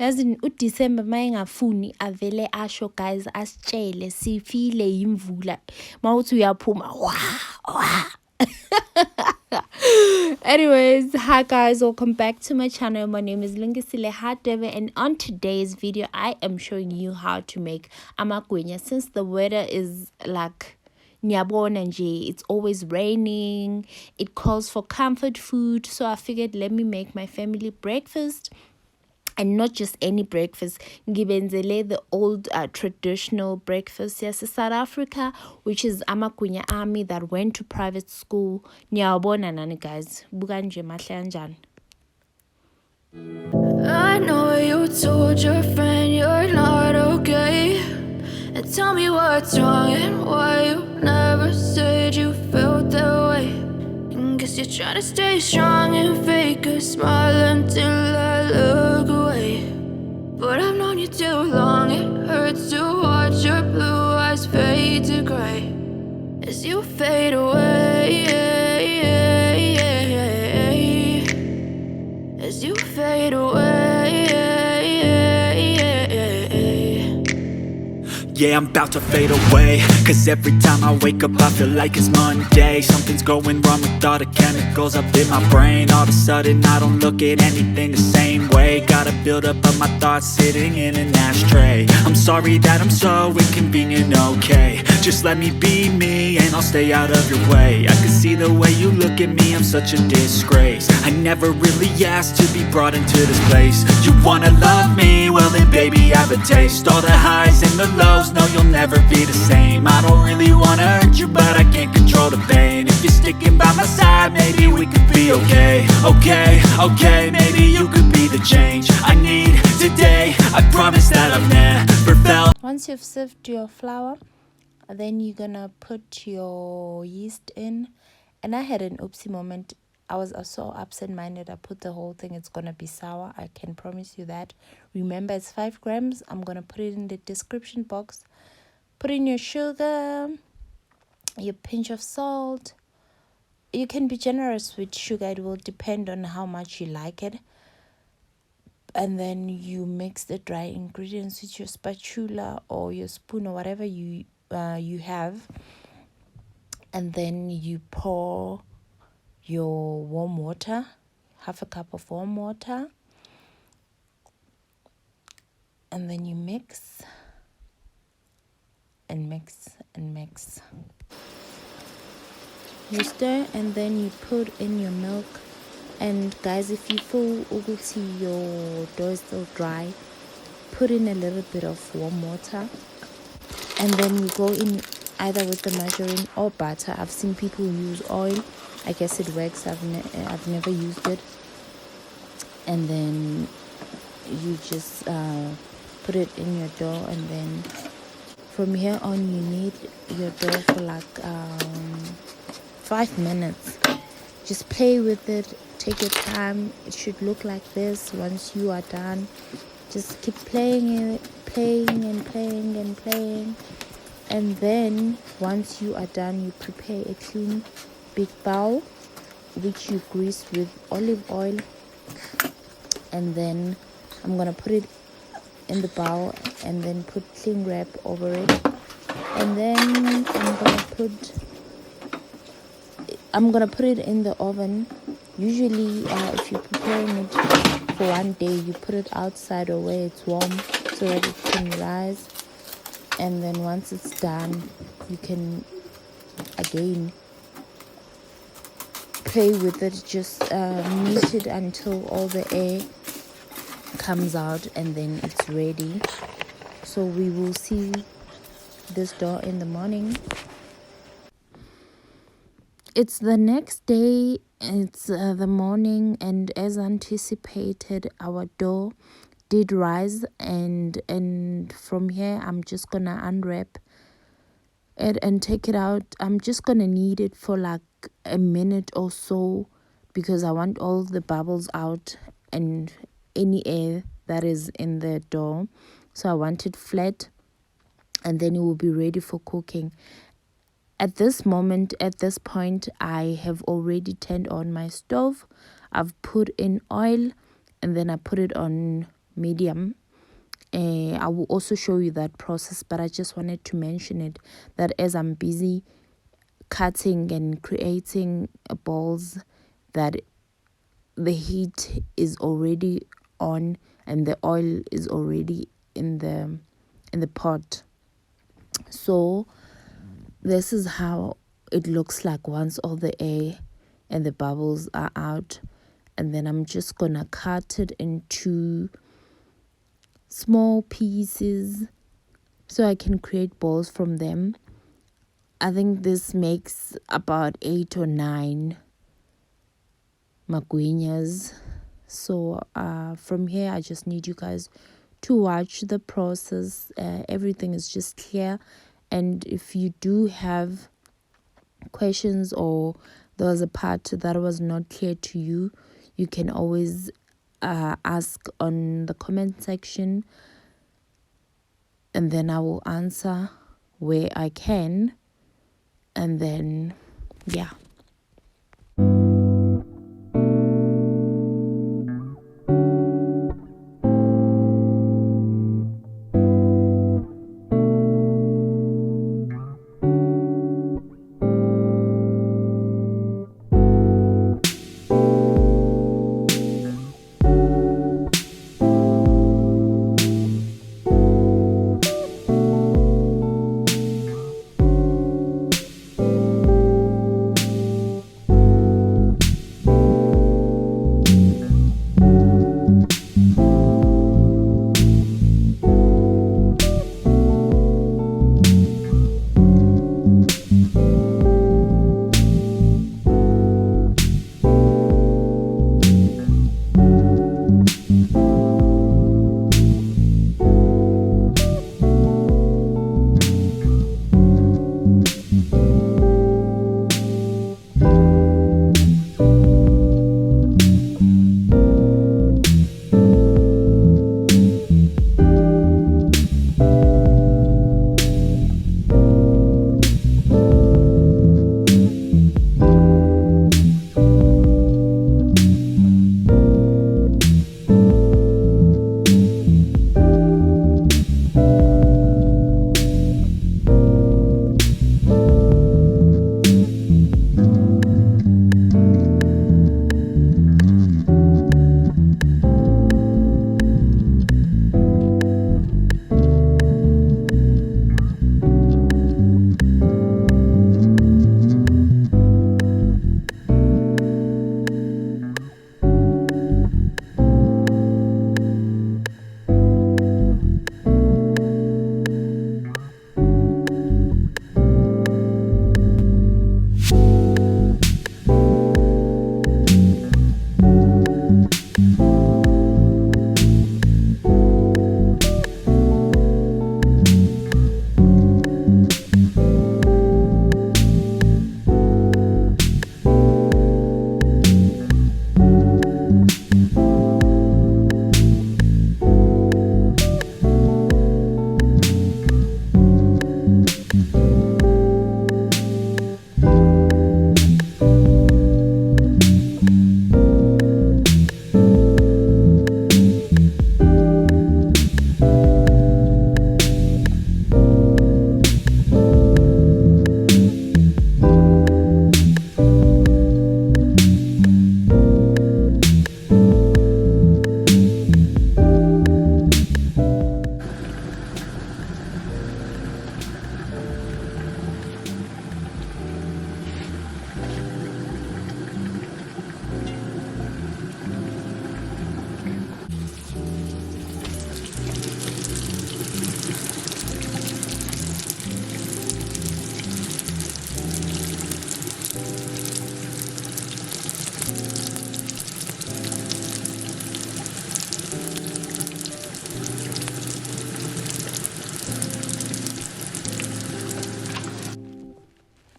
Yazini uDecember mayengafuni avele asho guys asitshele sifile imvula mawuthi uyaphuma wa. Anyways, hi guys, welcome back to my channel. My name is Lungisile Hadebe, and on today's video I am showing you how to make amagwinya. Since the weather is like nyabona nje, it's always raining, it calls for comfort food, so I figured let me make my family breakfast. And not just any breakfast, ngibenzele the old traditional breakfast yes South Africa, which is Amagwinya army that went to private school. Niyawabona nani guys, buka nje mahle kanjani. I know you told your friend you're not okay, and tell me what's wrong and why you never said you felt that way. And guess you're trying to stay strong and fake a smile until I look away. But I've known you too long, it hurts to watch your blue eyes fade to gray as you fade away, as you fade away. Yeah, I'm about to fade away, cause every time I wake up I feel like it's Monday. Something's going wrong with all the chemicals up in my brain. All of a sudden I don't look at anything the same way. Gotta build up of my thoughts sitting in an ashtray. I'm sorry that I'm so inconvenient, okay. Just let me be me and I'll stay out of your way. I can see the way you look at me, I'm such a disgrace. I never really asked to be brought into this place. You wanna love me? Well then baby I have a taste. All the highs and the lows, no you'll never be the same. I don't really wanna hurt you but I can't control the pain. If you're sticking by my side maybe we could be okay. Okay, maybe you could be the change I need today. I promise that I've never felt. Once you've sieved your flour, then you're gonna put your yeast in. And I had an oopsie moment. I was so absent-minded, I put the whole thing. It's gonna be sour, I can promise you that. Remember, it's 5 grams. I'm gonna put it in the description box. Put in your sugar, your pinch of salt. You can be generous with sugar, it will depend on how much you like it. And then you mix the dry ingredients with your spatula or your spoon or whatever you have. And then you pour your warm water, half a cup of warm water, and then you mix and mix and mix. You stir and then you put in your milk. And guys, if you feel uguti your dough is still dry, put in a little bit of warm water, and then you go in either with the margarine or butter. I've seen people use oil. I guess it works. I've never used it. And then you just put it in your dough, and then from here on you knead your dough for like 5 minutes. Just play with it, take your time. It should look like this. Once you are done, just keep playing it, playing and playing and playing. And then once you are done, you prepare a clean big bowl which you grease with olive oil. And then I'm gonna put it in the bowl and then put cling wrap over it. And then I'm gonna put it in the oven. Usually if you're preparing it for one day, you put it outside or where it's warm so that it can rise. And then once it's done, you can again play with it. Just knead it until all the air comes out, and then it's ready. So we will see this dough in the morning. It's the next day. It's the morning, and as anticipated, our dough did rise. And from here I'm just gonna unwrap it and take it out. I'm just gonna knead it for like a minute or so because I want all the bubbles out and any air that is in the dough. So I want it flat, and then it will be ready for cooking. At this point, I have already turned on my stove. I've put in oil, and then I put it on medium. I will also show you that process, but I just wanted to mention it, that as I'm busy cutting and creating balls, that the heat is already on and the oil is already in the pot. So this is how it looks like once all the air and the bubbles are out. And then I'm just gonna cut it into small pieces so I can create balls from them. I think this makes about 8 or 9 Magwinyas. So from here I just need you guys to watch the process. Everything is just clear, and if you do have questions or there was a part that was not clear to you, you can always ask on the comment section, and then I will answer where I can. And then yeah.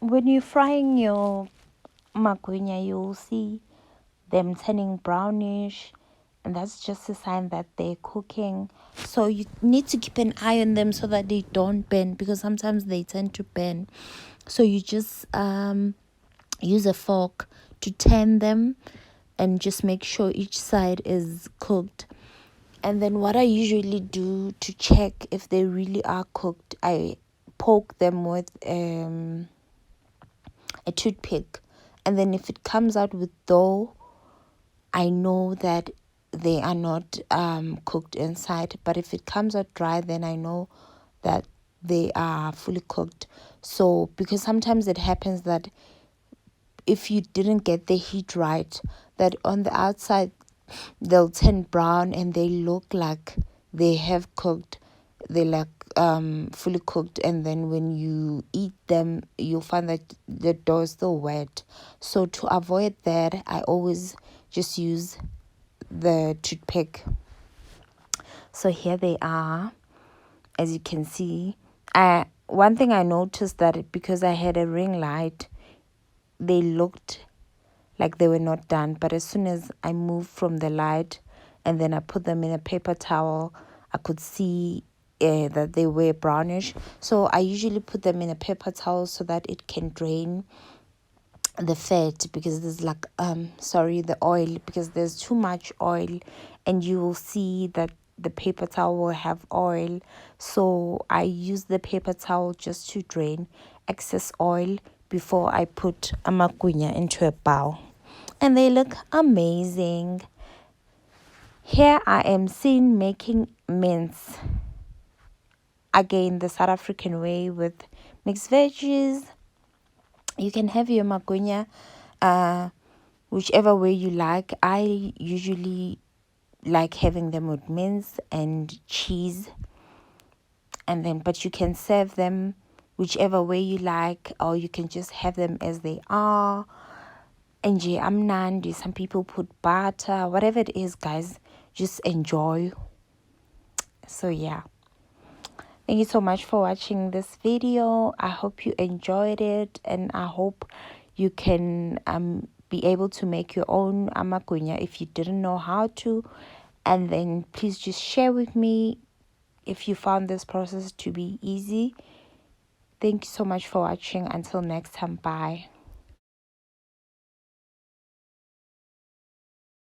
When you're frying your magwinya, you'll see them turning brownish, and that's just a sign that they're cooking. So you need to keep an eye on them so that they don't burn, because sometimes they tend to burn. So you just use a fork to turn them and just make sure each side is cooked. And then what I usually do to check if they really are cooked, I poke them with a toothpick. And then if it comes out with dough, I know that they are not cooked inside. But if it comes out dry, then I know that they are fully cooked. So because sometimes it happens that if you didn't get the heat right, that on the outside they'll turn brown and they look like they have cooked. They like fully cooked, and then when you eat them, you'll find that the dough is still wet. So to avoid that, I always just use the toothpick. So here they are, as you can see. One thing I noticed that because I had a ring light, they looked like they were not done. But as soon as I moved from the light and then I put them in a paper towel, I could see that they were brownish. So I usually put them in a paper towel so that it can drain the fat, because there's like the oil, because there's too much oil and you will see that the paper towel will have oil. So I use the paper towel just to drain excess oil before I put amagwinya into a bowl. And they look amazing. Here I am seen making mince, again the South African way, with mixed veggies. You can have your magwinya whichever way you like. I usually like having them with mince and cheese, and then but you can serve them whichever way you like, or you can just have them as they are. And amnandi, some people put butter, whatever it is, guys, just enjoy. So yeah, thank you so much for watching this video. I hope you enjoyed it, and I hope you can be able to make your own amagwinya if you didn't know how to. And then please just share with me if you found this process to be easy. Thank you so much for watching. Until next time, bye.